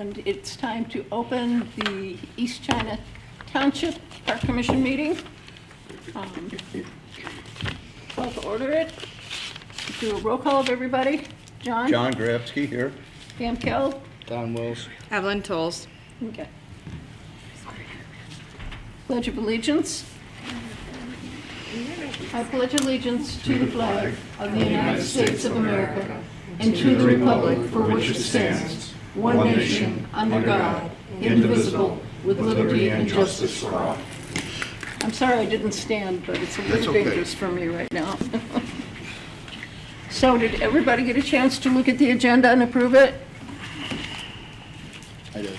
And it's time to open the East China Township Park Commission meeting. Call to order it. Do a roll call of everybody. John? John Grabsky here. Pam Kell? Don Wills. Evelyn Tolles. Okay. Pledge of Allegiance. I pledge allegiance to the flag of the United States of America and to the republic for which it stands, one nation, under God, indivisible, with liberty and justice for all. I'm sorry I didn't stand, but it's a little dangerous for me right now. So did everybody get a chance to look at the agenda and approve it? I did.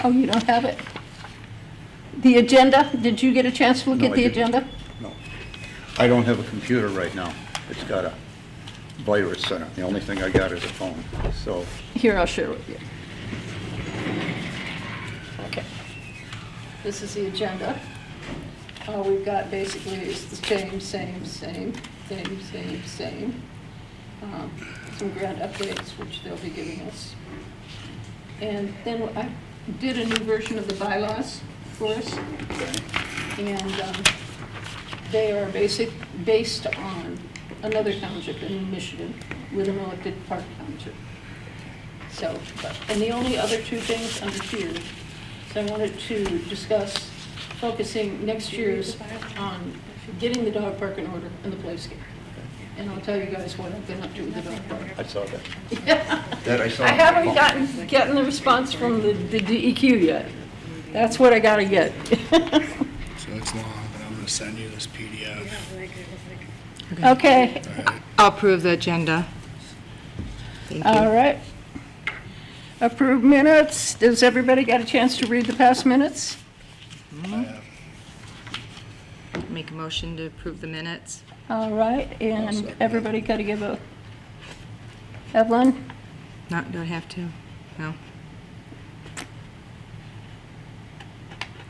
Oh, you don't have it? The agenda, did you get a chance to look No, at I the didn't. agenda? No. I don't have a computer right now. It's got a virus on it. The only thing I got is a phone, so. Here, I'll share with you. Okay. This is the agenda. All we've got basically is the same. Some grant updates, which they'll be giving us. And then I did a new version of the bylaws for us. And they are based on another township in Michigan with an elected park township. So, and the only other two things under here, so I wanted to discuss focusing next year's on getting the dog park in order and the playscape. And I'll tell you guys what I've been up to with the dog park. I saw that. Yeah. That I saw. I haven't gotten the response from the DEQ yet. That's what I gotta get. So it's long, but I'm gonna send you this PDF. Okay, All right. I'll approve the agenda. Thank you. all right. Approved minutes. Does everybody got a chance to read the past minutes? I have. Make a motion to approve the minutes. All right, I'll and second everybody got to give a, Evelyn? No, don't have to. No.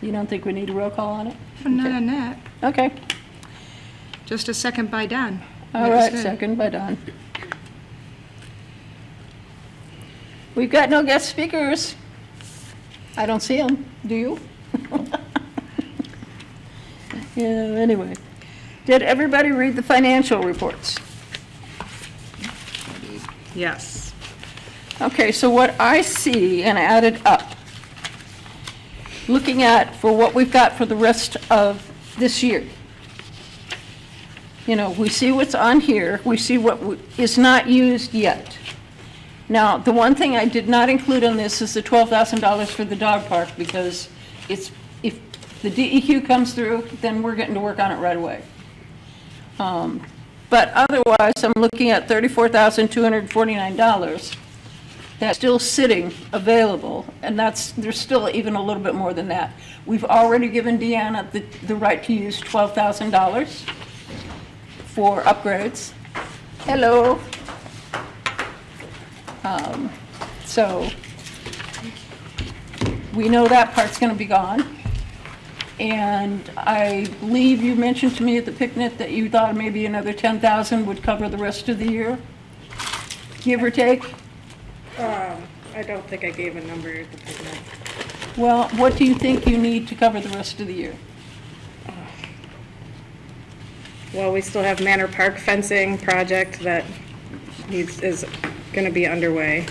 You don't think we need a roll call on it? Not Okay. on that. Okay, Just a second by Don. all That was right, good. second by Don. We've got no guest speakers. I don't see them, do you? Yeah, anyway. Did everybody read the financial reports? Yes. Okay, so what I see and added up, looking at for what we've got for the rest of this year. You know, we see what's on here, we see what is not used yet. Now, the one thing I did not include on this is the $12,000 for the dog park, because it's, if the DEQ comes through, then we're getting to work on it right away. But otherwise, I'm looking at $34,249. That's still sitting available, and there's still even a little bit more than that. We've already given Deanna the right to use $12,000 for upgrades. Hello. So we know that part's going to be gone. And I believe you mentioned to me at the picnic that you thought maybe another 10,000 would cover the rest of the year, give or take. I don't think I gave a number at the picnic. Well, what do you think you need to cover the rest of the year? Well, we still have Manor Park fencing project that is going to be underway.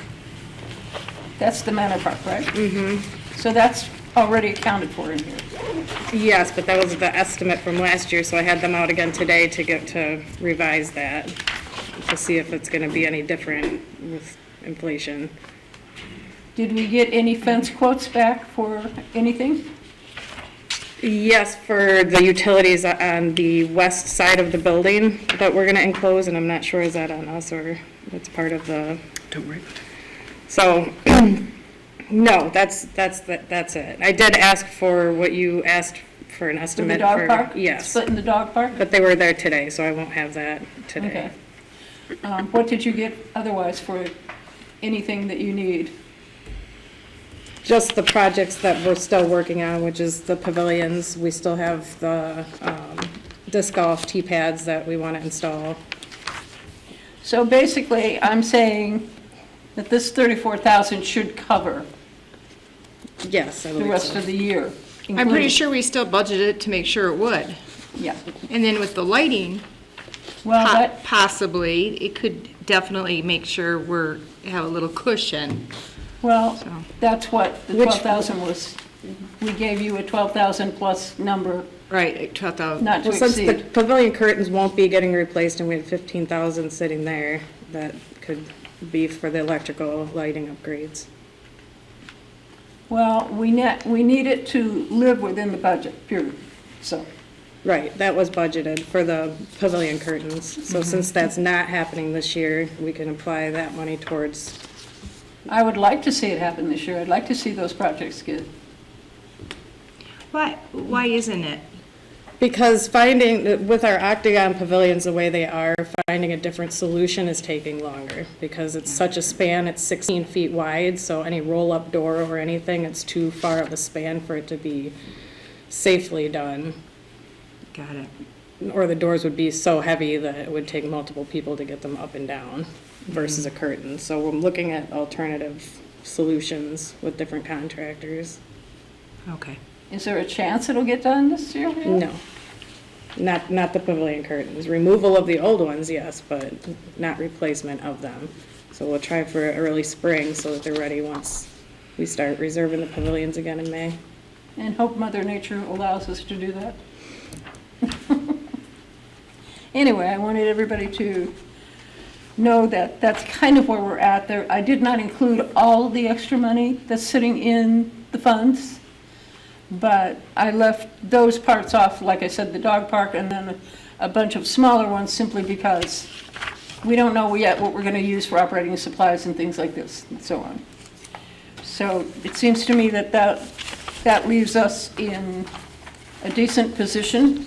That's the Manor Park, right? Mm-hmm. So that's already accounted for in here. Yes, but that was the estimate from last year, so I had them out again today to revise that, to see if it's going to be any different with inflation. Did we get any fence quotes back for anything? Yes, for the utilities on the west side of the building that we're going to enclose, and I'm not sure is that on us or it's part of the. Don't worry. So, no, that's it. I did ask for what you asked for an For the estimate dog for. park? Yes, Splitting the dog park? but they were there today, so I won't have that today. Okay. What did you get otherwise for anything that you need? Just the projects that we're still working on, which is the pavilions. We still have the disc golf tee pads that we want to install. So basically, I'm saying that this 34,000 should cover Yes, I the believe rest so. of the year. I'm pretty including- sure we still budgeted to make sure it would. Yeah. And then with the lighting, Well, that, possibly, it could definitely make sure have a little cushion. well, So. that's what the Which- 12,000 was. We gave you a 12,000 plus number, Right, 12,000. not to Well, since the exceed. pavilion curtains won't be getting replaced and we had 15,000 sitting there, that could be for the electrical lighting upgrades. Well, we need it to live within the budget, period, so. Right, that was budgeted for the pavilion curtains. So since that's not happening this year, we can apply that money towards, I would like to see it happen this year. I'd like to see those projects get. Why isn't it? because with our octagon pavilions the way they are, finding a different solution is taking longer because it's such a span, it's 16 feet wide, so any roll-up door or anything, it's too far of a span for it to be safely done. Got it. Or the doors would be so heavy that it would take multiple people to get them up and down versus a curtain. So I'm looking at alternative solutions with different contractors. Okay. Is there a chance it'll get done this year? No, not the pavilion curtains. Removal of the old ones, yes, but not replacement of them. So we'll try for early spring so that they're ready once we start reserving the pavilions again in May. And hope Mother Nature allows us to do that. Anyway, I wanted everybody to know that that's kind of where we're at there. I did not include all the extra money that's sitting in the funds, but I left those parts off, like I said, the dog park, and then a bunch of smaller ones simply because we don't know yet what we're going to use for operating supplies and things like this and so on. So it seems to me that that leaves us in a decent position.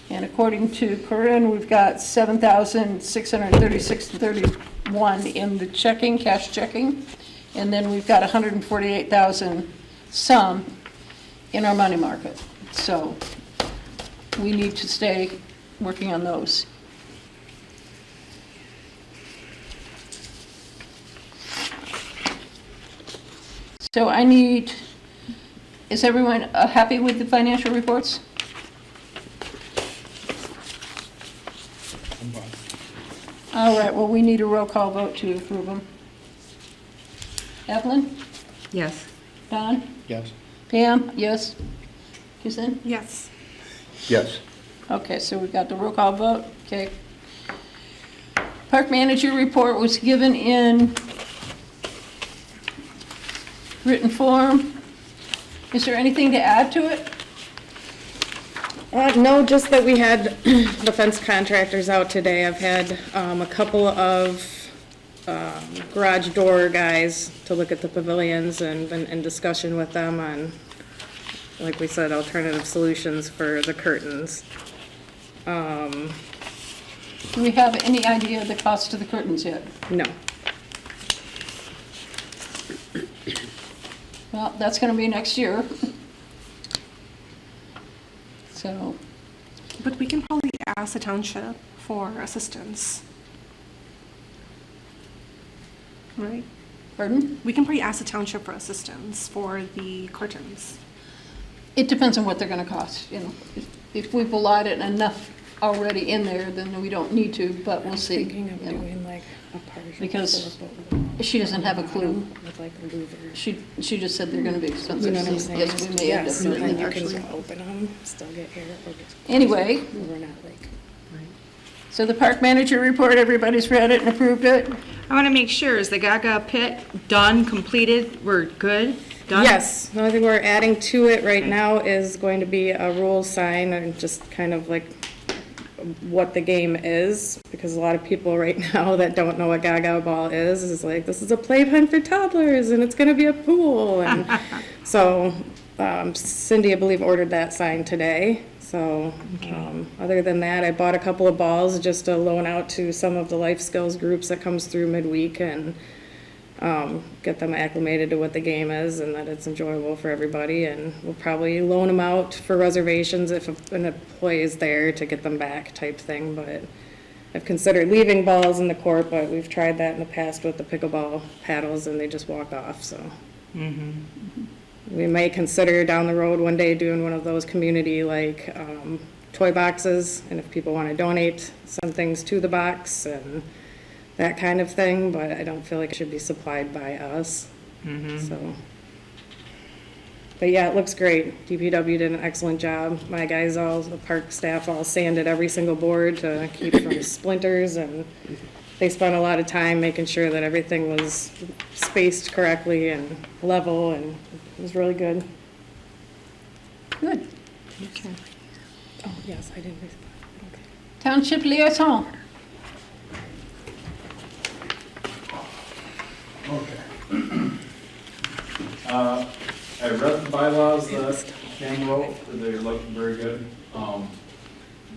And according to Corinne, we've got 7,636.31 in the checking, cash checking, and then we've got 148,000 some in our money market. So we need to stay working on those. So is everyone happy with the financial reports? All right, well, we need a roll call vote to approve them. Evelyn? Yes. Don? Yes. Pam? Yes? Kizan? Yes. Yes. Okay, so we've got the roll call vote, okay. Park manager report was given in written form. Is there anything to add to it? No, just that we had the fence contractors out today. I've had a couple of garage door guys to look at the pavilions and been in discussion with them on, like we said, alternative solutions for the curtains. Do we have any idea of the cost of the curtains yet? No. Well, that's gonna be next year. So, But we can probably ask the township for assistance. right, pardon? We can probably ask the township for assistance for the curtains. It depends on what they're gonna cost, you know. If we've allotted enough already in there, then we don't need to, but we'll see. Thinking of you know. doing like a partial. Because full of she doesn't have a clue. with like a louver. She just said they're gonna be expensive. You know what I'm so saying? Yes, we may end Yes, up doing and that. you can open them, still get air, or just. Anyway, We're not like. so the park manager report, everybody's read it and approved it? I want to make sure, is the Gaga pit done, completed, we're good? Done? Yes, the only thing we're adding to it right now is going to be a rule sign and just kind of like what the game is, because a lot of people right now that don't know what Gaga Ball is like, this is a playpen for toddlers and it's gonna be a pool. And so Cindy, I believe, ordered that sign today. So other than that, I bought a couple of balls just to loan out to some of the life skills groups that comes through midweek, and get them acclimated to what the game is and that it's enjoyable for everybody. And we'll probably loan them out for reservations if an employee is there to get them back type thing. But I've considered leaving balls in the court, but we've tried that in the past with the pickleball paddles and they just walk off, so. We may consider down the road one day doing one of those community like toy boxes, and if people want to donate some things to the box and that kind of thing, but I don't feel like it should be supplied by us. So, but yeah, it looks great. DPW did an excellent job. My guys, all the park staff, all sanded every single board to keep from splinters, and they spent a lot of time making sure that everything was spaced correctly and level, and it was really good. Good. Okay. Oh, yes, I didn't respond. Okay. Township liaison. Okay. I read the bylaws that Cam wrote, they look very good.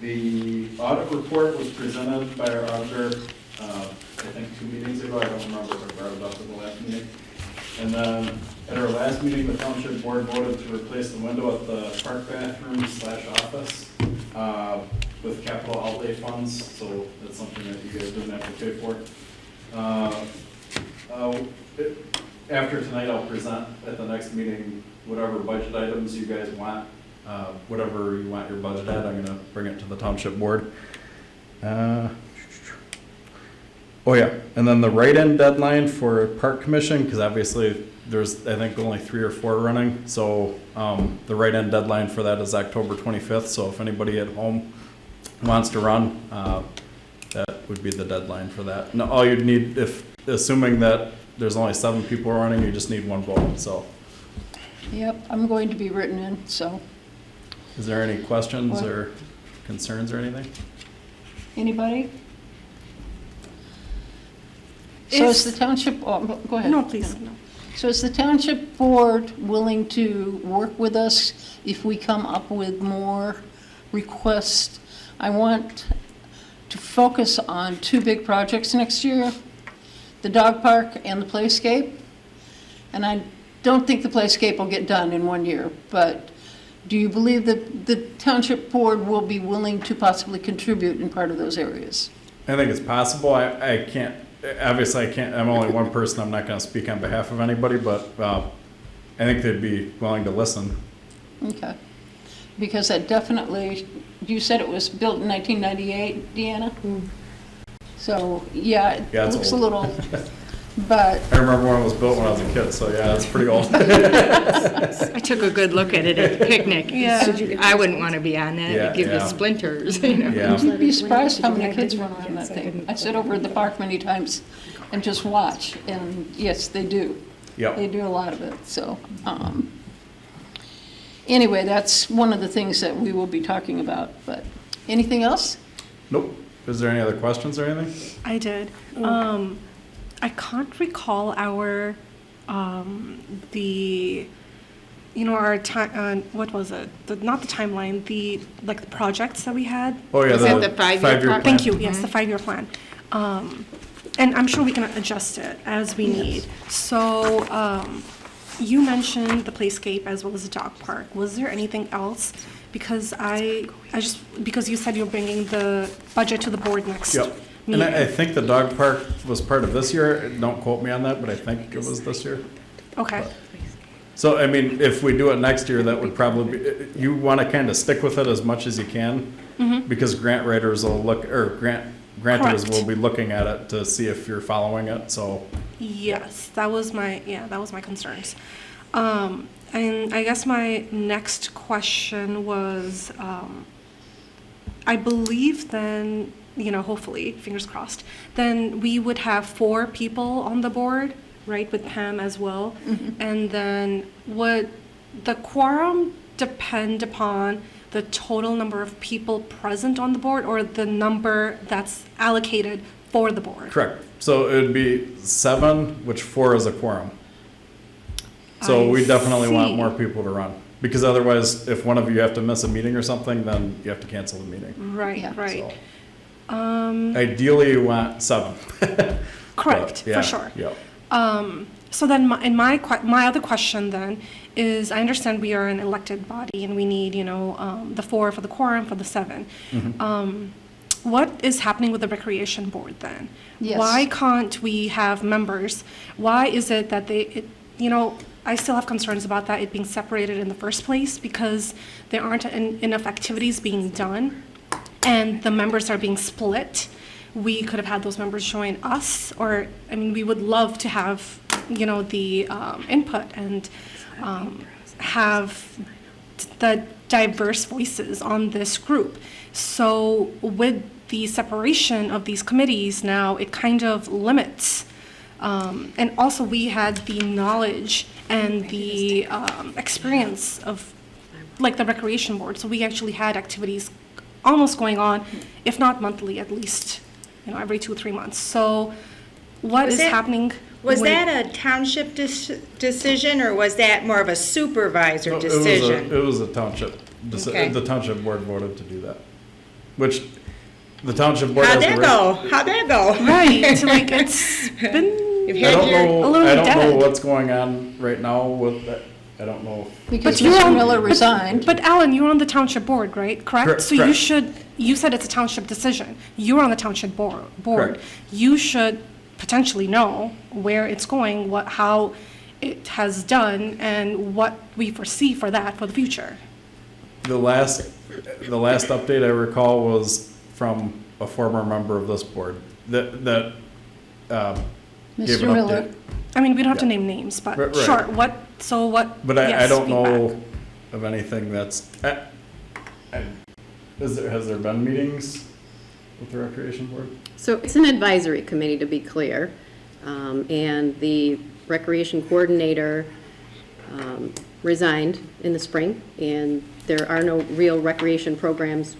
The audit report was presented by our auditor, I think 2 meetings ago, I don't remember if I brought it up at the last meeting. And then at our last meeting, the township board voted to replace the window at the park bathroom / office with capital outlay funds, so that's something that you guys didn't have to pay for. After tonight, I'll present at the next meeting whatever budget items you guys want, whatever you want your budget at. I'm gonna bring it to the township board. Oh yeah, and then the write-in deadline for park commission, because obviously there's, I think, only 3 or 4 running. So the write-in deadline for that is October 25th. So if anybody at home wants to run, that would be the deadline for that. Now, all you'd need, if assuming that there's only 7 people running, you just need 1 vote. So Yep, I'm going to be written in, so. is there any questions What? or concerns or anything? Anybody? So is Is- the township, oh, go ahead. No, please, no. So is the township board willing to work with us if we come up with more requests? I want to focus on 2 big projects next year, the dog park and the playscape. And I don't think the playscape will get done in 1 year, but do you believe that the township board will be willing to possibly contribute in part of those areas? I think it's possible. I can't, obviously I can't, I'm only one person. I'm not going to speak on behalf of anybody, but I think they'd be willing to listen. Okay. Because that definitely, you said it was built in 1998, Deanna? So, yeah, it Yeah, it's looks a old. little, but, I remember when it was built when I was a kid, so yeah, it's pretty old. I took a good look at it at the picnic. Yeah. I wouldn't want to be on that, Yeah, it'd give you yeah. splinters, you know. Yeah. you'd be surprised how many kids run around that thing. I sit over at the park many times and just watch, and yes, they do. They Yep. do a lot of it, so. Anyway, that's one of the things that we will be talking about, but anything else? Nope. Is there any other questions or anything? I did. I can't recall our, our time, what was it? Not the timeline, the projects that we had. Oh yeah, Is that the 5-year five-year plan? Thank you, yes, the 5-year plan. And I'm sure we can adjust it as we need. So, you mentioned the playscape as well as the dog park. Was there anything else? Because because you said you're bringing the budget to the board next Yep. meeting. And I think the dog park was part of this year. Don't quote me on that, but I think it was this year. Okay, So, I mean, if we do it next year, that would probably be, you want to kind of stick with it as much as you can, because grant writers will look, or grantors Correct. will be looking at it to see if you're following it, so. yes, that was my concerns. And I guess my next question was, I believe then, hopefully, fingers crossed, then we would have 4 people on the board, right, with Pam as well? And then would the quorum depend upon the total number of people present on the board or the number that's allocated for the board? Correct. So it would be 7, which 4 is a quorum. So I we definitely want see. more people to run. Because otherwise, if one of you have to miss a meeting or something, then you have to cancel the meeting. Right, Yeah. right. So ideally, you want 7. Correct, But, yeah, for sure. Yep. So then my other question then is, I understand we are an elected body and we need, the 4 for the quorum for the 7. What is happening with the recreation board then? Yes. Why can't we have members? Why is it that I still have concerns about that, it being separated in the first place, because there aren't enough activities being done and the members are being split. We could have had those members join us, or, we would love to have, the input and have the diverse voices on this group. So with the separation of these committees now, it kind of limits. And also we had the knowledge and the experience of like the recreation board. So we actually had activities almost going on, if not monthly, at least, every 2-3 months. So what is happening? Was that a township decision, or was that more of a supervisor decision? It was a township. Okay. The township board voted to do that, which the township board. How'd that go? Right, like it's been You've I had don't your- know. a little I don't know dead. what's going on right now with that. I don't know. Because you're Mr. on- Miller resigned. But Alan, you're on the township board, right? Correct? So Correct. you said it's a township decision. You're on the township board. Correct. You should potentially know where it's going, how it has done, and what we foresee for that for the future. The last update I recall was from a former member of this board that gave Mr. an Miller. update. We don't have to name names, but Right. sure, what? But I yes, don't feedback. know of anything that's. Has there been meetings with the recreation board? So it's an advisory committee, to be clear, and the recreation coordinator resigned in the spring, and there are no real recreation programs.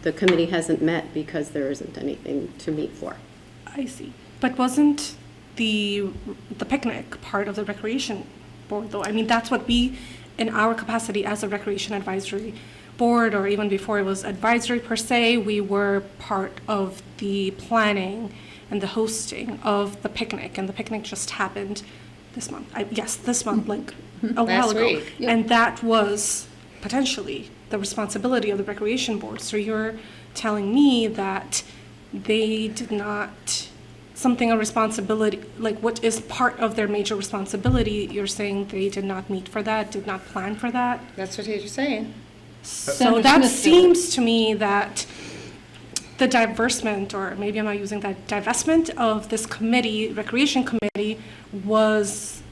The committee hasn't met because there isn't anything to meet for. I see. But wasn't the picnic part of the recreation board, though? That's what we, in our capacity as a recreation advisory board, or even before it was advisory per se, we were part of the planning and the hosting of the picnic, and the picnic just happened this month. This month, like a while Last ago. week. Yep. And that was potentially the responsibility of the recreation board. So you're telling me that they did not, a responsibility, like what is part of their major responsibility, you're saying they did not meet for that, did not plan for that? That's what you're saying. So Senator that Smith did it. seems to me that the divestment, or maybe I'm not using that, divestment of this committee, recreation committee, was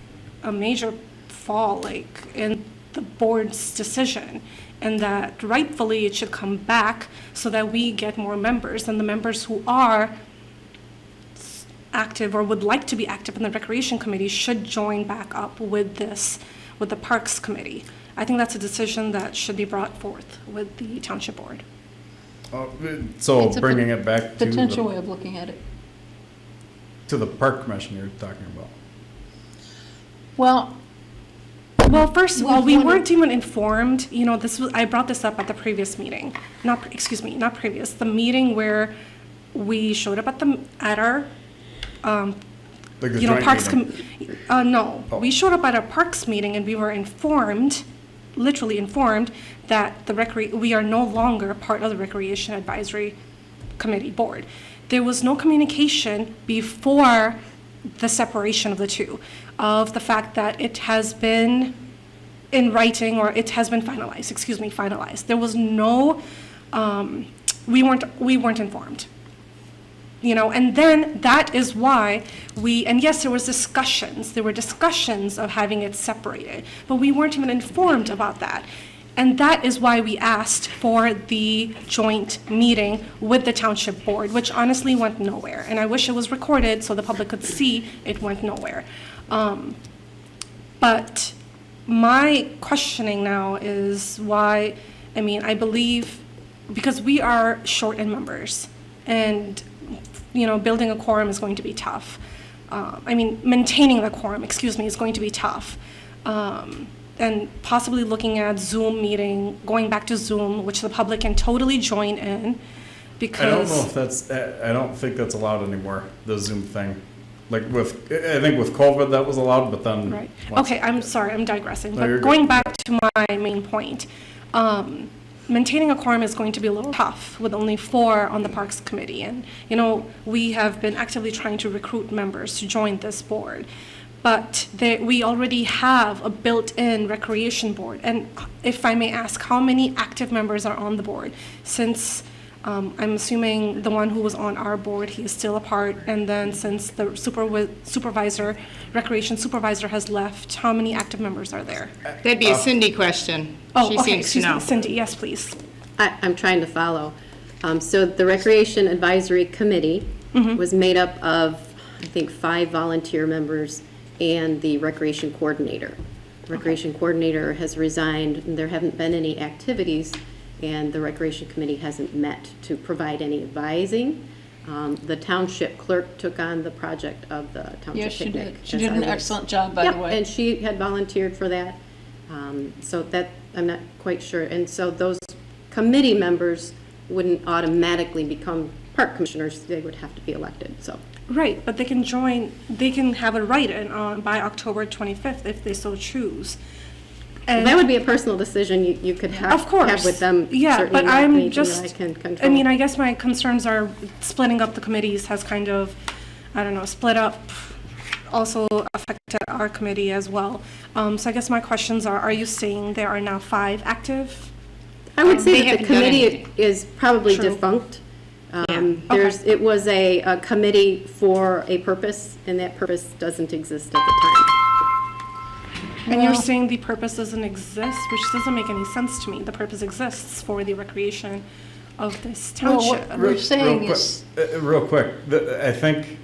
a major fall, like, in the board's decision, and that rightfully it should come back so that we get more members, and the members who are active or would like to be active in the recreation committee should join back up with the parks committee. I think that's a decision that should be brought forth with the township board. So It's a bringing it back to Potential the, way of looking at it. to the park commission you're talking about. Well, Well, first of all, we We've weren't even informed, I brought this up at the previous meeting, not previous, the meeting where we showed up at our, Like the joint parks, meeting. no. Oh. We showed up at our parks meeting and we were informed, literally informed, that we are no longer part of the Recreation Advisory Committee Board. There was no communication before the separation of the two, of the fact that it has been in writing, or it has been finalized. There was no, we weren't informed. And then that is why and yes, there were discussions of having it separated, but we weren't even informed about that. And that is why we asked for the joint meeting with the township board, which honestly went nowhere. And I wish it was recorded so the public could see it went nowhere. But my questioning now is why, I believe, because we are short in members, and building a quorum is going to be tough. Maintaining the quorum, is going to be tough. And possibly looking at Zoom meeting, going back to Zoom, which the public can totally join in, because. I don't know if I don't think that's allowed anymore, the Zoom thing. Like I think with COVID, that was allowed, but then. Right. once- Okay, I'm sorry, I'm digressing. No, you're But good. going back to my main point, maintaining a quorum is going to be a little tough with only 4 on the Parks Committee. And, you know, we have been actively trying to recruit members to join this board. But we already have a built-in recreation board. And if I may ask, how many active members are on the board? Since I'm assuming the one who was on our board, he is still a part. And then since the recreation supervisor has left, how many active members are there? That'd be a Cindy question. Oh, She okay, seems to excuse know. me, Cindy, yes, please. I'm trying to follow. So the Recreation Advisory Committee was made up of, I think, 5 volunteer members and the Recreation Coordinator. Recreation Coordinator has resigned, and there haven't been any activities, and the Recreation Committee hasn't met to provide any advising. The Township Clerk took on the project of the Township Yes, she Picnic. did. She as did I an was- excellent job, by the Yep, way. and she had volunteered for that. So that, I'm not quite sure. And so those committee members wouldn't automatically become park commissioners. They would have to be elected, so. Right, but they can join, they can have a write-in by October 25th if they so choose. And That would be a personal decision you could have. Of course. Have with them. Yeah, Certainly but not I'm anything just, that I can I control. mean, I guess my concerns are splitting up the committees has kind of, I don't know, split up, also affected our committee as well. So I guess my questions are you saying there are now 5 active? I would They say that the haven't done committee anything. is probably True. defunct. Okay. It was a committee for a purpose, and that purpose doesn't exist at the time. And you're Well- saying the purpose doesn't exist, which doesn't make any sense to me. The purpose exists for the recreation of this Well, township. what we're saying is, Real quick, I think.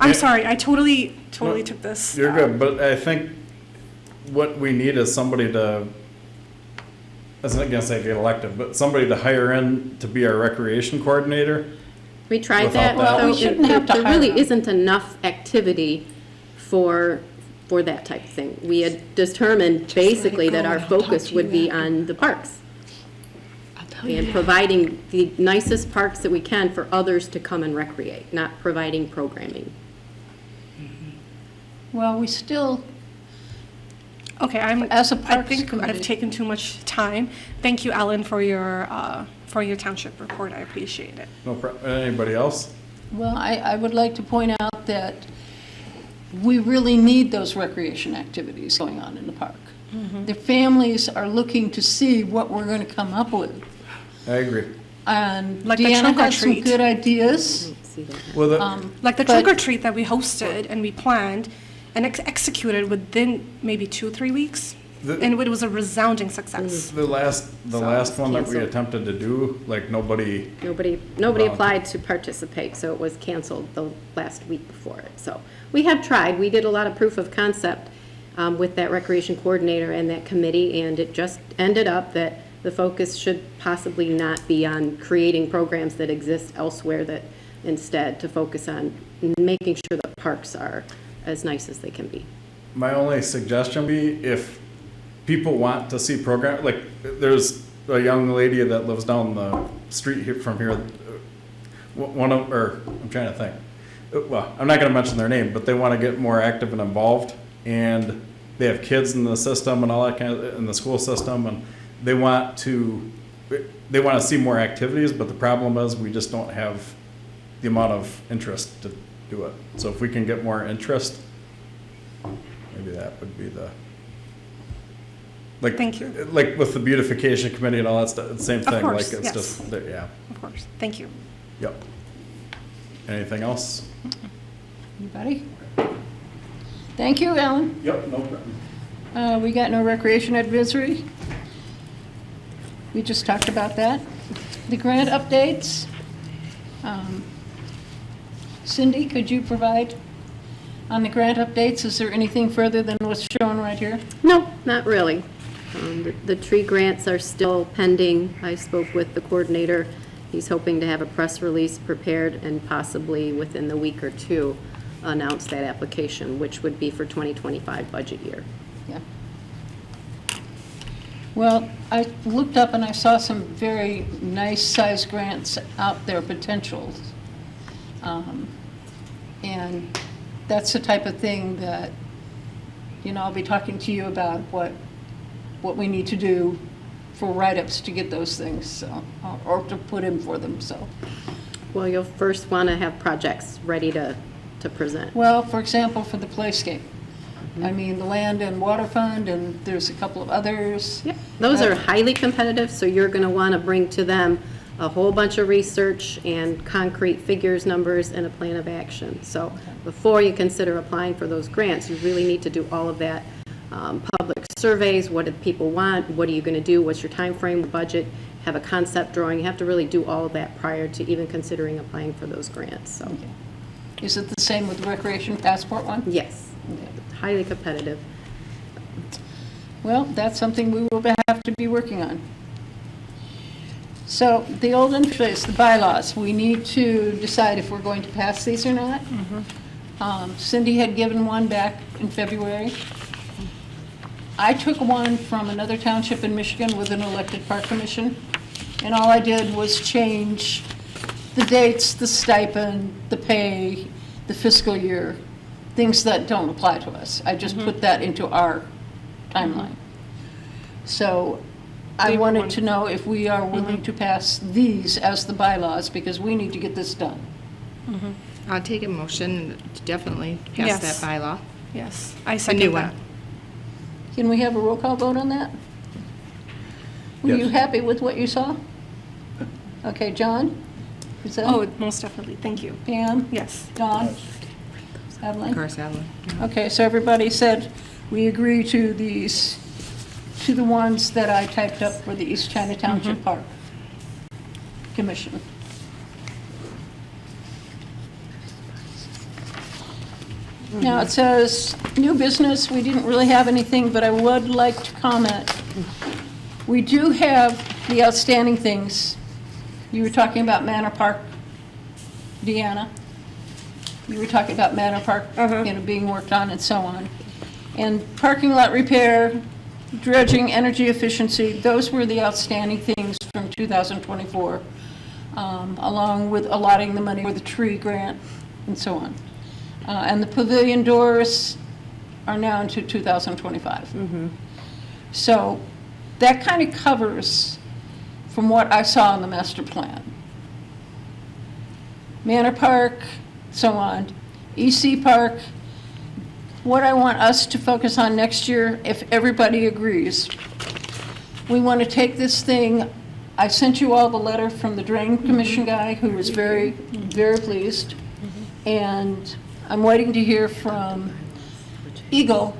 I'm sorry, I totally took this. You're good, but I think what we need is somebody to, I was not gonna say get elected, but somebody to hire in to be our recreation coordinator. We tried Without that, that- Well, we though, shouldn't have to there hire really them. isn't enough activity for that type of thing. We had determined basically that our focus would be on the parks and providing the nicest parks that we can for others to come and recreate, not providing programming. well, we still, Okay, As a I Parks think Committee. I've taken too much time. Thank you, Ellen, for your township report. I appreciate it. No problem. Anybody else? well, I would like to point out that we really need those recreation activities going on in the park. The families are looking to see what we're going to come up with. I agree. And Like the Deanna trunk or has some treat. good ideas. See that? Well, Like the But- trick or treat that we hosted and we planned and executed within maybe 2-3 weeks, and it was a resounding success. the last one that we canceled. attempted to do, like nobody, Nobody Volunteer. applied to participate, so it was canceled the last week before it. So we have tried. We did a lot of proof of concept with that recreation coordinator and that committee, and it just ended up that the focus should possibly not be on creating programs that exist elsewhere, that instead to focus on making sure the parks are as nice as they can be. my only suggestion would be if people want to see program, like there's a young lady that lives down the street here from here. I'm trying to think. Well, I'm not gonna mention their name, but they want to get more active and involved, and they have kids in the system and all that kind of, in the school system, and they want to see more activities, but the problem is we just don't have the amount of interest to do it. So if we can get more interest, maybe that would be the, like. Thank you. Like with the beautification committee and all that stuff, it's the same thing, like course, it's yes. just, yeah, Of course. Thank you. yep. Anything else? Anybody? Thank you, Ellen. Yep, no problem. We got no recreation advisory. We just talked about that. The grant updates. Cindy, could you provide on the grant updates? Is there anything further than what's shown right here? No, not really. The tree grants are still pending. I spoke with the coordinator. He's hoping to have a press release prepared and possibly within the week or two announce that application, which would be for 2025 budget year. Yeah. Well, I looked up and I saw some very nice size grants out there, potentials. And that's the type of thing that, I'll be talking to you about what we need to do for write-ups to get those things, so, or to put in for them, so. Well, you'll first want to have projects ready to present. Well, for example, for the playscape, I mean, the Land and Water Fund, and there's a couple of others. Yep. Those are highly competitive, so you're going to want to bring to them a whole bunch of research and concrete figures, numbers, and a plan of action. So before you consider applying for those grants, you really need to do all of that. Public surveys, what do people want, what are you going to do, what's your time frame, budget, have a concept drawing. You have to really do all of that prior to even considering applying for those grants. So, Is it the same with the Recreation Passport one? yes, highly competitive. Well, that's something we will have to be working on. So the old interface, the bylaws, we need to decide if we're going to pass these or not. Cindy had given one back in February. I took one from another township in Michigan with an elected park commission, and all I did was change the dates, the stipend, the pay, the fiscal year, things that don't apply to us. I just put that into our timeline. So I wanted to know if we are willing to pass these as the bylaws, because we need to get this done. I'll take a motion to definitely pass Yes. that bylaw. Yes, I A second new that. one. Can we have a roll call vote on that? Were you Yes. happy with what you saw? Okay, John? Is that Oh, most definitely, thank you. Pam? Yes. Don? Of Evelyn? course, Ellen. Okay, so everybody said we agree to these, to the ones that I typed up for the East China Township Park Commission. Now, it says, new business, we didn't really have anything, but I would like to comment. We do have the outstanding things. You were talking about Manor Park, Deanna. You were talking about Manor Park, being worked on and so on. And parking lot repair, dredging, energy efficiency, those were the outstanding things from 2024, along with allotting the money for the tree grant and so on. And the pavilion doors are now into 2025. So that kind of covers from what I saw in the master plan. Manor Park, so on. EC Park, what I want us to focus on next year, if everybody agrees, we want to take this thing, I sent you all the letter from the Drain Commission guy, who was very, very pleased. And I'm waiting to hear from Eagle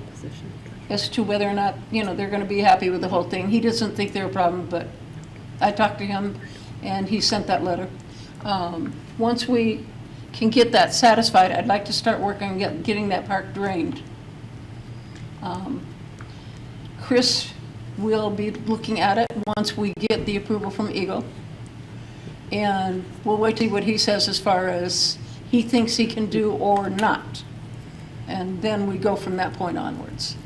as to whether or not, they're going to be happy with the whole thing. He doesn't think they're a problem, but I talked to him, and he sent that letter. Once we can get that satisfied, I'd like to start working on getting that park drained. Chris will be looking at it once we get the approval from Eagle. And we'll wait to see what he says as far as he thinks he can do or not. And then we go from that point onwards.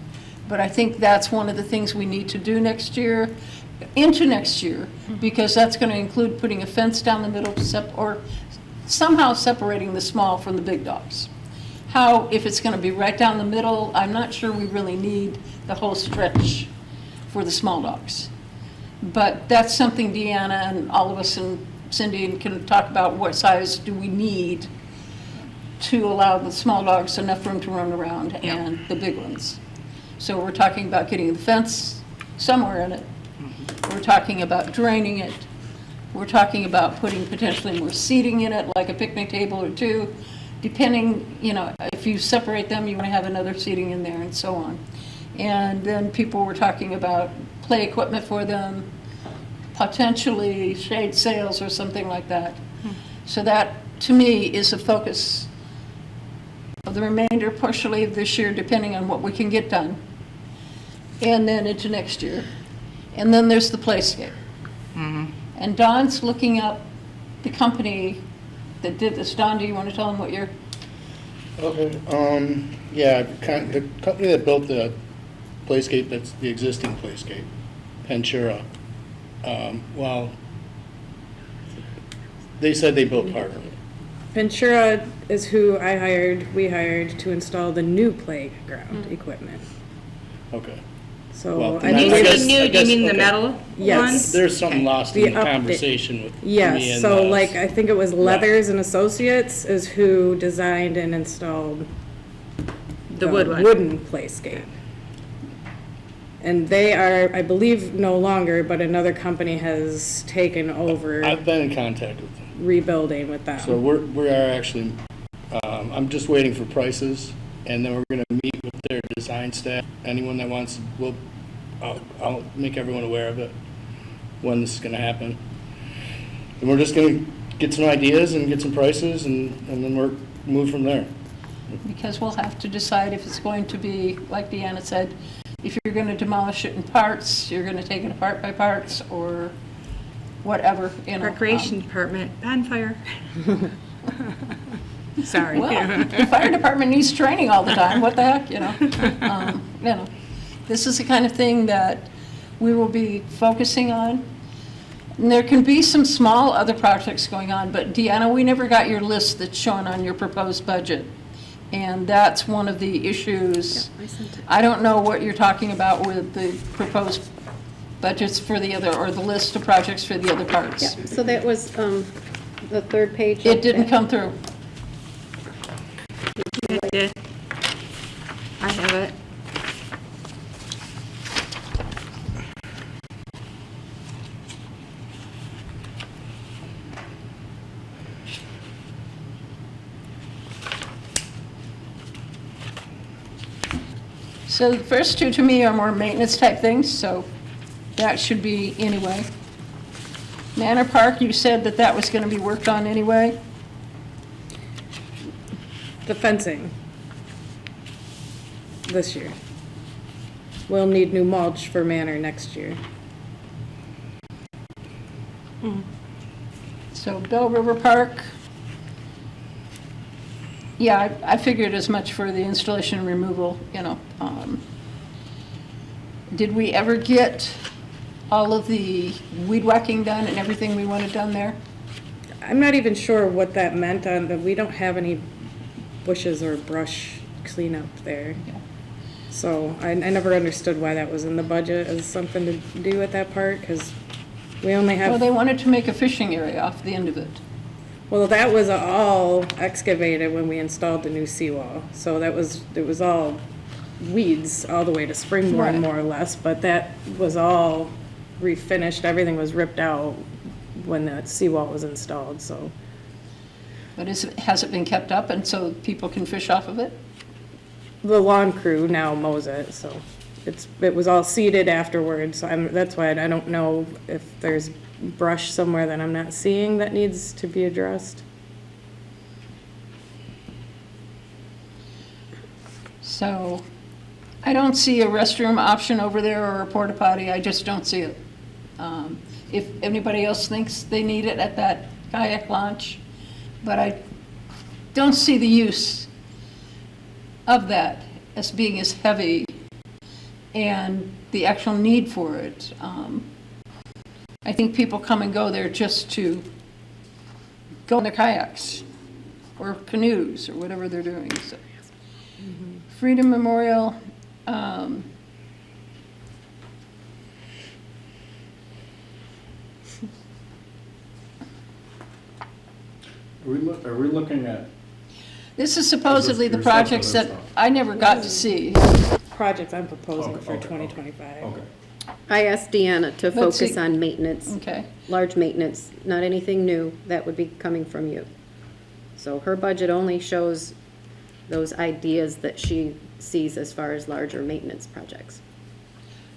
But I think that's one of the things we need to do next year, into next year, because that's going to include putting a fence down the middle or somehow separating the small from the big dogs. How, if it's going to be right down the middle, I'm not sure we really need the whole stretch for the small dogs. But that's something Deanna and all of us and Cindy can talk about, what size do we need to allow the small dogs enough room to run around and the big ones. So we're talking about getting the fence somewhere in it. We're talking about draining it. We're talking about putting potentially more seating in it, like a picnic table or two, depending, if you separate them, you want to have another seating in there and so on. And then people were talking about play equipment for them, potentially shade sails or something like that. So that, to me, is a focus of the remainder partially of this year, depending on what we can get done, and then into next year. And then there's the playscape. And Don's looking up the company that did this. Don, do you want to tell him what you're... Okay, yeah, the company that built the playscape, that's the existing playscape, Ventura, well, they said they built part of it. Ventura is who we hired to install the new playground equipment. Okay. So, Well, I then I believe guess- Anything new, do you guess- mean the okay. metal Yes. There's something lost in The the update. conversation with me Yes, and, so like, I think it was yeah. Leathers and Associates is who designed and installed The wood one. wooden playscape. And they are, I believe, no longer, but another company has taken over I've been in contact with them. rebuilding with them. So we are actually, I'm just waiting for prices, and then we're gonna meet with their design staff. Anyone that wants, I'll make everyone aware of it, when this is gonna happen. And we're just gonna get some ideas and get some prices, and then move from there. Because we'll have to decide if it's going to be, like Deanna said, if you're going to demolish it in parts, you're going to take it apart by parts, or whatever, you know. Recreation department, bonfire. Sorry. Well, the fire department needs training all the time, what the heck, you know? You know, this is the kind of thing that we will be focusing on. And there can be some small other projects going on, but Deanna, we never got your list that's shown on your proposed budget. And that's one of the issues. I sent it. I don't know what you're talking about with the proposed budgets for the other, or the list of projects for the other parts. Yeah, so that was the third page. It didn't come through. I did. I have it. So the first two to me are more maintenance type things, so that should be anyway. Manor Park, you said that that was going to be worked on anyway. The fencing this year. We'll need new mulch for Manor next year. So Bell River Park, yeah, I figured as much for the installation and removal, you know. Did we ever get all of the weed whacking done and everything we wanted done there? I'm not even sure what that meant on the, we don't have any bushes or brush cleanup there. Yeah. So I never understood why that was in the budget as something to do with that part, because we only Well, have, they wanted to make a fishing area off the end of it. well, that was all excavated when we installed the new seawall. So that was, it was all weeds all the way to Springborn, Right. more or less, but that was all refinished, everything was ripped out when that seawall was installed, so. But has it been kept up and so people can fish off of it? The lawn crew now mows it, so it was all seeded afterwards, so that's why I don't know if there's brush somewhere that I'm not seeing that needs to be addressed. So I don't see a restroom option over there or a porta potty, I just don't see it. If anybody else thinks they need it at that kayak launch, but I don't see the use of that as being as heavy and the actual need for it. I think people come and go there just to go in their kayaks or canoes or whatever they're doing. So. Freedom Memorial, Are we looking at? this is supposedly the Your stuff or projects their that stuff? I never got to see. Projects I'm proposing Okay, for okay, 2025. Okay. I asked Deanna to Let's focus see. on maintenance, Okay. large maintenance, not anything new. That would be coming from you. So her budget only shows those ideas that she sees as far as larger maintenance projects.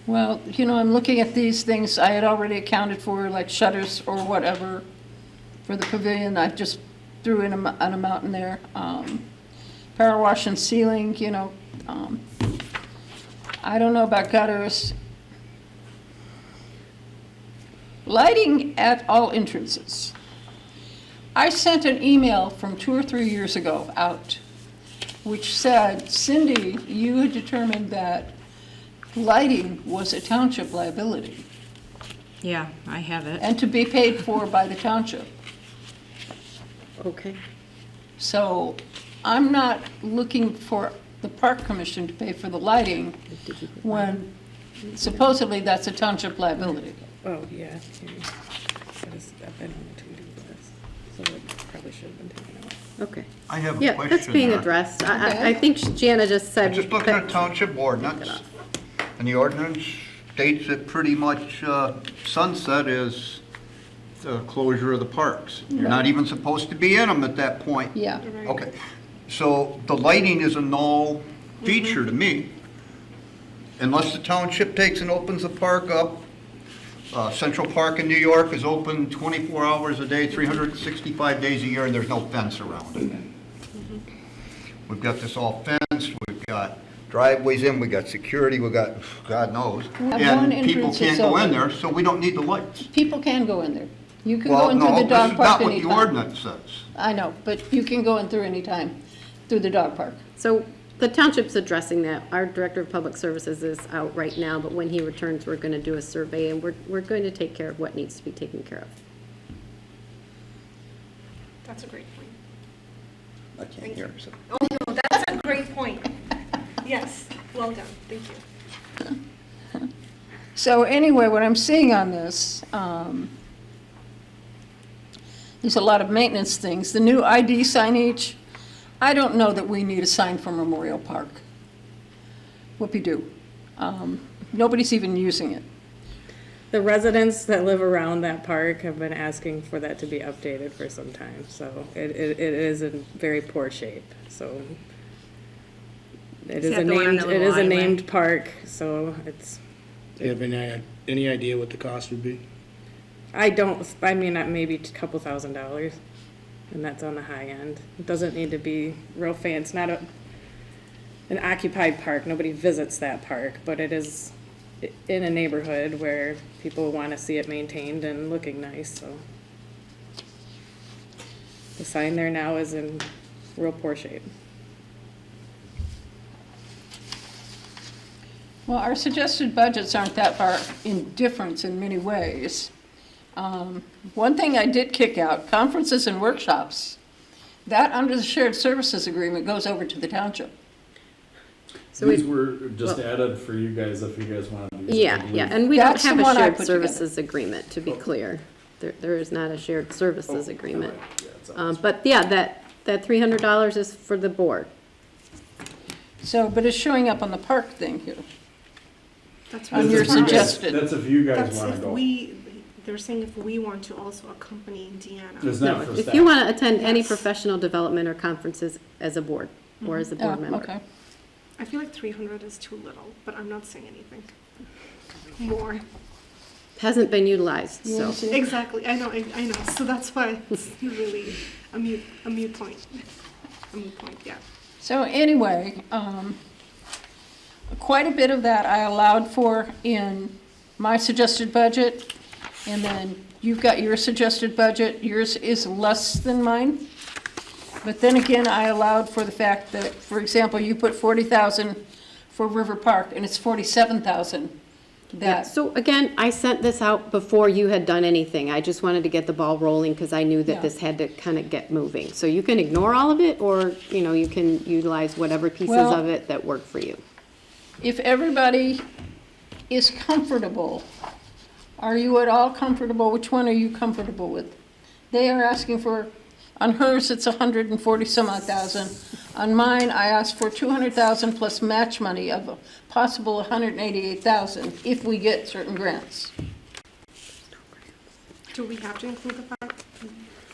Well, you know, I'm looking at these things I had already accounted for, like shutters or whatever for the pavilion. I just threw in an amount in there. Power wash and ceiling, you know. I don't know about gutters. Lighting at all entrances. I sent an email from 2 or 3 years ago out, which said, Cindy, you had determined that lighting was a township liability Yeah, I have it. and to be paid for by the township. Okay. So I'm not looking for the park commission to pay for the lighting when supposedly that's a township liability. Oh, yeah. Here. That is, I've been on the to-do list, so it probably should have been taken out. Okay. I have a Yeah, question that's being there. addressed. I Okay. think Jana just said. Just looking at township ordinance, and the ordinance states that pretty much sunset is the closure of the parks. You're not even supposed to be in them at that point. Yeah. Okay, so the lighting is a null feature to me. Unless the township takes and opens the park up. Central Park in New York is open 24 hours a day, 365 days a year, and there's no fence around it. We've got this all fenced, we've got driveways in, we got security, we got, God knows. We have one And people entrance can't that's go in open. there, so we don't need the lights. People can go in there. You can go Well, in through no, the this dog is park not what the anytime. ordinance says. I know, but you can go in through anytime, through the dog park. So the township's addressing that. Our Director of Public Services is out right now, but when he returns, we're going to do a survey, and we're going to take care of what needs to be taken care of. That's a great point. I can't hear, so. Oh, no, that's a great point. Yes, well done, thank you. So anyway, what I'm seeing on this, there's a lot of maintenance things. The new ID signage, I don't know that we need a sign for Memorial Park. Whoopie-doo. Nobody's even using it. The residents that live around that park have been asking for that to be updated for some time, so it is in very poor shape, so. It is that a the one on named, the it little is a alleyway? named park, so it's, Do you have any idea what the cost would be? I mean, maybe a couple $1,000s, and that's on the high end. It doesn't need to be real fancy, it's not an occupied park, nobody visits that park, but it is in a neighborhood where people want to see it maintained and looking nice, so. The sign there now is in real poor shape. Well, our suggested budgets aren't that far in difference in many ways. One thing I did kick out, conferences and workshops, that under the shared services agreement goes over to the township. So These we, were just added for you guys if you guys wanted to use it, I yeah, believe. yeah, and we don't That's the have a one I shared put together. services agreement, to be clear. There is not a shared services agreement. Right, yeah, it's on this. But yeah, that $300 is for the board. So, but it's showing up on the park thing here. That's On what your it's for us. suggested. That's if you guys That's wanna if go. they're saying if we want to also accompany Deanna. It's No, not for if staff. you want to attend any Yes. professional development or conferences as a board, or as a board Oh, member. okay. I feel like 300 is too little, but I'm not saying anything. More. Hasn't been utilized, You so. wanna see? Exactly, I know, so that's why it's really a mute point. A moot point, yeah. So anyway, quite a bit of that I allowed for in my suggested budget, and then you've got your suggested budget. Yours is less than mine. But then again, I allowed for the fact that, for example, you put 40,000 for River Park, and it's 47,000. Yeah, That, so again, I sent this out before you had done anything. I just wanted to get the ball rolling because I knew Yeah. that this had to kind of get moving. So you can ignore all of it, or, you can utilize whatever pieces Well- of it that work for you. if everybody is comfortable, are you at all comfortable? Which one are you comfortable with? They are asking for, on hers, it's 140 some odd thousand. On mine, I asked for 200,000 plus match money of a possible 188,000 if we get certain grants. Do we have to include the park?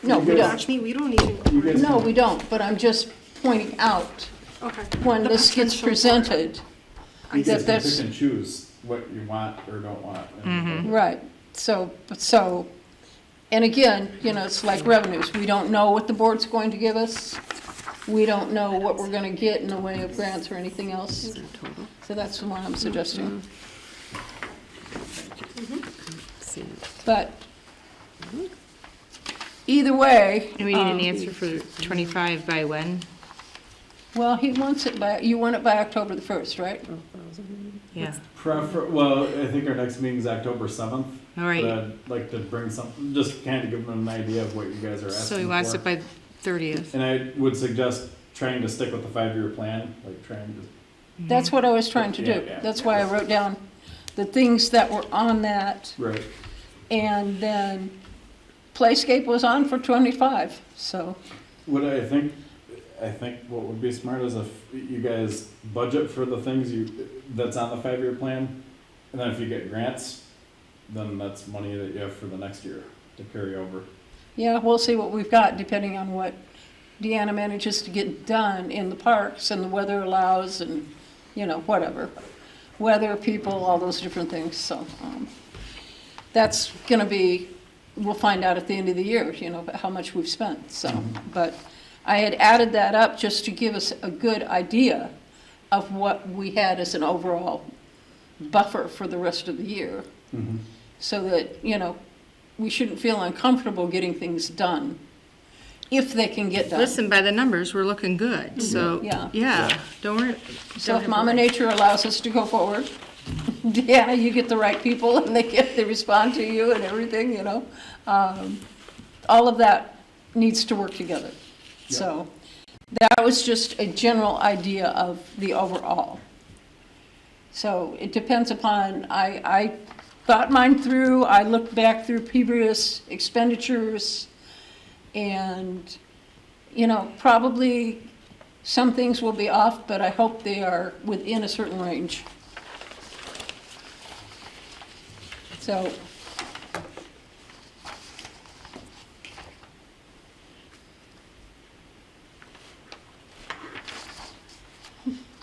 No, we don't. Actually, we don't need to include it. No, we don't, but I'm just pointing out Okay. when The this gets potential for it. presented. I You see. guys can that's- pick and choose what you want or don't want. Right, so, and again, it's like revenues, we don't know what the board's going to give us. We don't know what we're gonna get in the way of grants or anything else. So that's the one I'm suggesting. But either way. And we need an answer for 25 by when? Well, he wants it by, you want it by October the 1st, right? Yeah. Well, I think our next meeting is October 7th. All right. But I'd like to bring something, just kind of give them an idea of what you guys are asking for. So he wants it by 30th. And I would suggest trying to stick with the 5-year plan, like trying to, That's what I was trying to Yeah, do. yeah. That's why I wrote down the things that were on that, right. and then Playscape was on for 25, so, What I think what would be smart is if you guys budget for the things that's on the 5-year plan, and then if you get grants, then that's money that you have for the next year to carry over. yeah, we'll see what we've got, depending on what Deanna manages to get done in the parks and the weather allows and, whatever. Weather, people, all those different things, so, that's gonna be, we'll find out at the end of the year, how much we've spent, so. But I had added that up just to give us a good idea of what we had as an overall buffer for the rest of the year. So that, we shouldn't feel uncomfortable getting things done, if they can get done. Listen, by the numbers, we're looking good, so, Yeah. yeah, don't worry. So if Mama Nature allows us to go forward, Deanna, you get the right people and they respond to you and everything, all of that needs to work together. So that was just a general idea of the overall. So it depends upon, I thought mine through, I looked back through previous expenditures, and, probably some things will be off, but I hope they are within a certain range. So,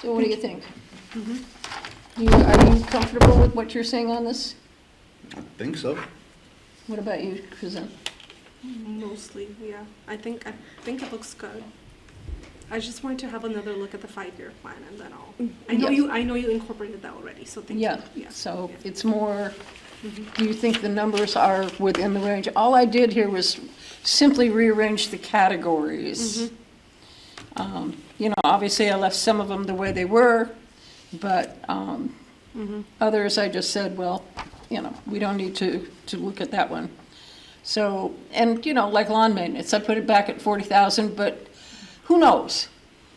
what do you think? Are you comfortable with what you're saying on this? I think so. What about you, Kristen? Mostly, yeah. I think it looks good. I just wanted to have another look at the 5-year plan, and then I know you incorporated that already, so thank Yeah, you. so it's more, do you think the numbers are within the range? All I did here was simply rearrange the categories. Obviously I left some of them the way they were, but others I just said, well, we don't need to look at that one. So, and like lawn maintenance, I put it back at 40,000, but who knows?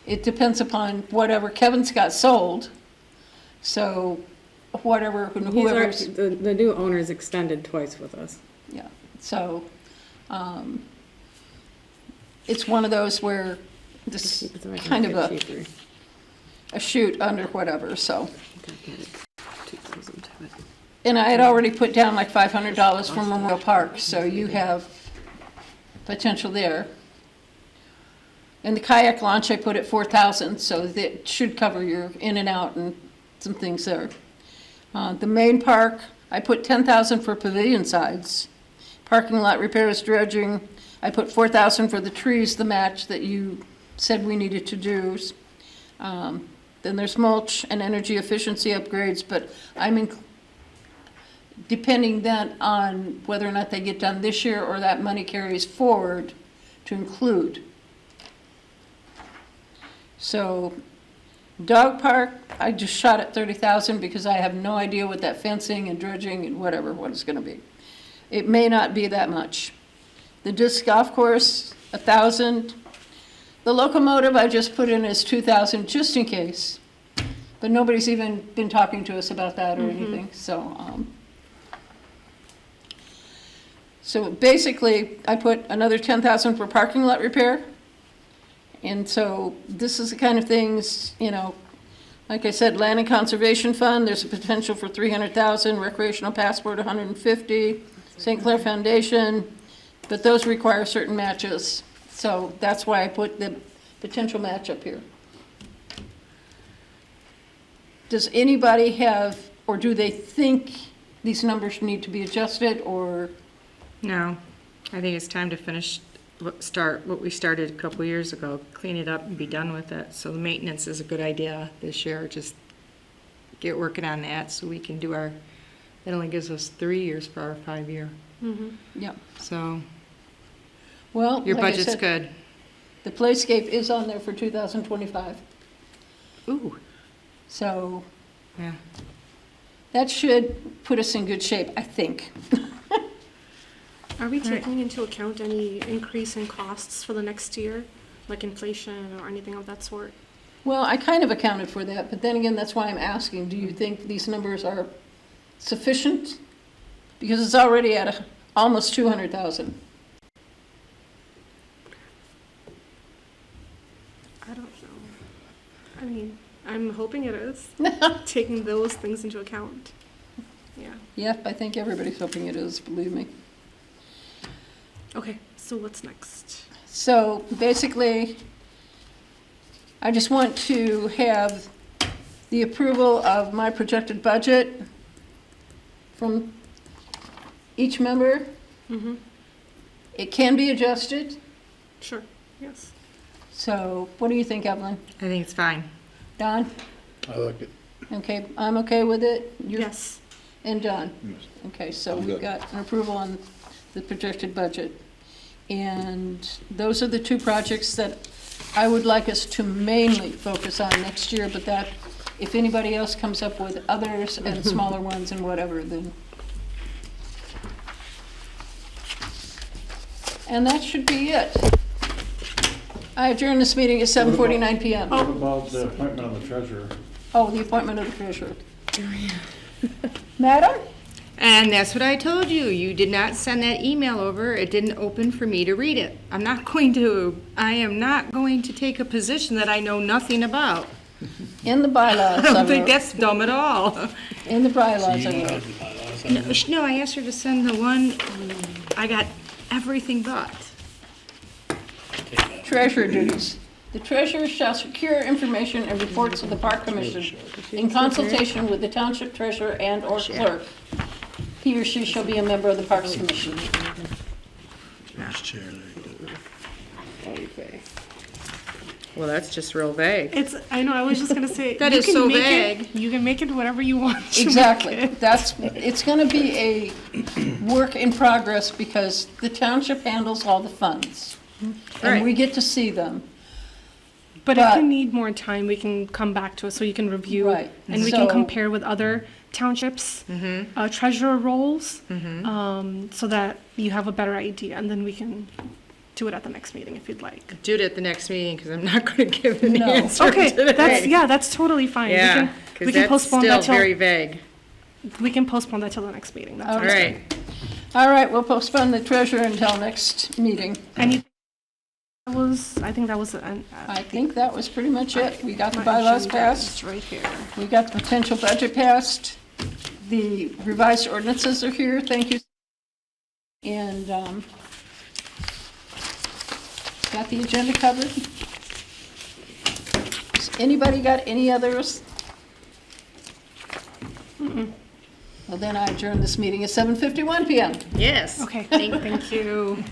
It depends upon whatever Kevin's got sold. So whoever's. The new owner's extended twice with us. Yeah, so, it's one of those where this is kind of a shoot under whatever, so. And I had already put down like $500 for Memorial Park, so you have potential there. And the kayak launch, I put at 4,000, so that should cover your in and out and some things there. The main park, I put 10,000 for pavilion sides. Parking lot repairs, dredging, I put 4,000 for the trees, the match that you said we needed to do. Then there's mulch and energy efficiency upgrades, but depending then on whether or not they get done this year or that money carries forward to include. So, dog park, I just shot at 30,000 because I have no idea what that fencing and dredging and what it's gonna be. It may not be that much. The disc golf course, 1,000. The locomotive I just put in as 2,000 just in case. But nobody's even been talking to us about that or anything, so. So basically, I put another 10,000 for parking lot repair. And so this is the kind of things, like I said, land and conservation fund, there's a potential for 300,000, recreational passport, 150, St. Clair Foundation, but those require certain matches. So that's why I put the potential match up here. Does anybody have, or do they think these numbers need to be adjusted, or? No, I think it's time to finish, start what we started a couple years ago, clean it up and be done with it. So the maintenance is a good idea this year, just get working on that so we can do it only gives us 3 years for our 5-year. Yeah. So, Well, your like I budget's said, good. The Playscape is on there for 2025. Ooh, So yeah. that should put us in good shape, I think. Are we taking into account any increase in costs for the next year, like inflation or anything of that sort? Well, I kind of accounted for that, but then again, that's why I'm asking, do you think these numbers are sufficient? Because it's already at almost 200,000. I don't know. I mean, I'm hoping it is, taking those things into account. Yeah. Yep, I think everybody's hoping it is, believe me. Okay, so what's next? So basically, I just want to have the approval of my projected budget from each member. Mm-hmm. It can be adjusted. Sure, yes. So what do you think, Evelyn? I think it's fine. Don? I like it. Okay, I'm okay with it? You're- Yes. And John? Okay, so we've got an approval on the projected budget. And those are the two projects that I would like us to mainly focus on next year, but that, if anybody else comes up with others and smaller ones and whatever, then. And that should be it. I adjourn this meeting at 7:49 PM. What about the appointment of the treasurer? Oh, the appointment of the treasurer. Madam? And that's what I told you. You did not send that email over. It didn't open for me to read it. I am not going to take a position that I know nothing about. In the bylaws. I don't think that's dumb at all. In the bylaws, I wrote. No, I asked her to send the one, I got everything but. Treasurer duties. The treasurer shall secure information and reports to the Park Commission in consultation with the township treasurer and/or clerk. He or she shall be a member of the Parks Commission. Well, that's just real vague. I know, I was just gonna say. That you is can so make vague. it- You can make it whatever you want. to Exactly. make it. It's gonna be a work in progress because the township handles all the funds. And we get to see them. But if But- you need more time, we can come back to it so you can review. Right. And we can So- compare with other townships, treasurer roles, so that you have a better idea, and then we can do it at the next meeting if you'd like. Do it at the next meeting, because I'm not going to give an No. answer Okay, today. that's totally fine. Yeah, We because can that's postpone still that till, very vague. we can postpone that till the next meeting. That's All All fine. right. All right, we'll postpone the treasurer until next meeting. I think that was I think that was pretty much it. We got the my bylaws agenda passed. is right here. We got the potential budget passed. The revised ordinances are here, thank you. And got the agenda covered. Has anybody got any others? Well, then I adjourn this meeting at 7:51 PM. Yes. Okay, thank you.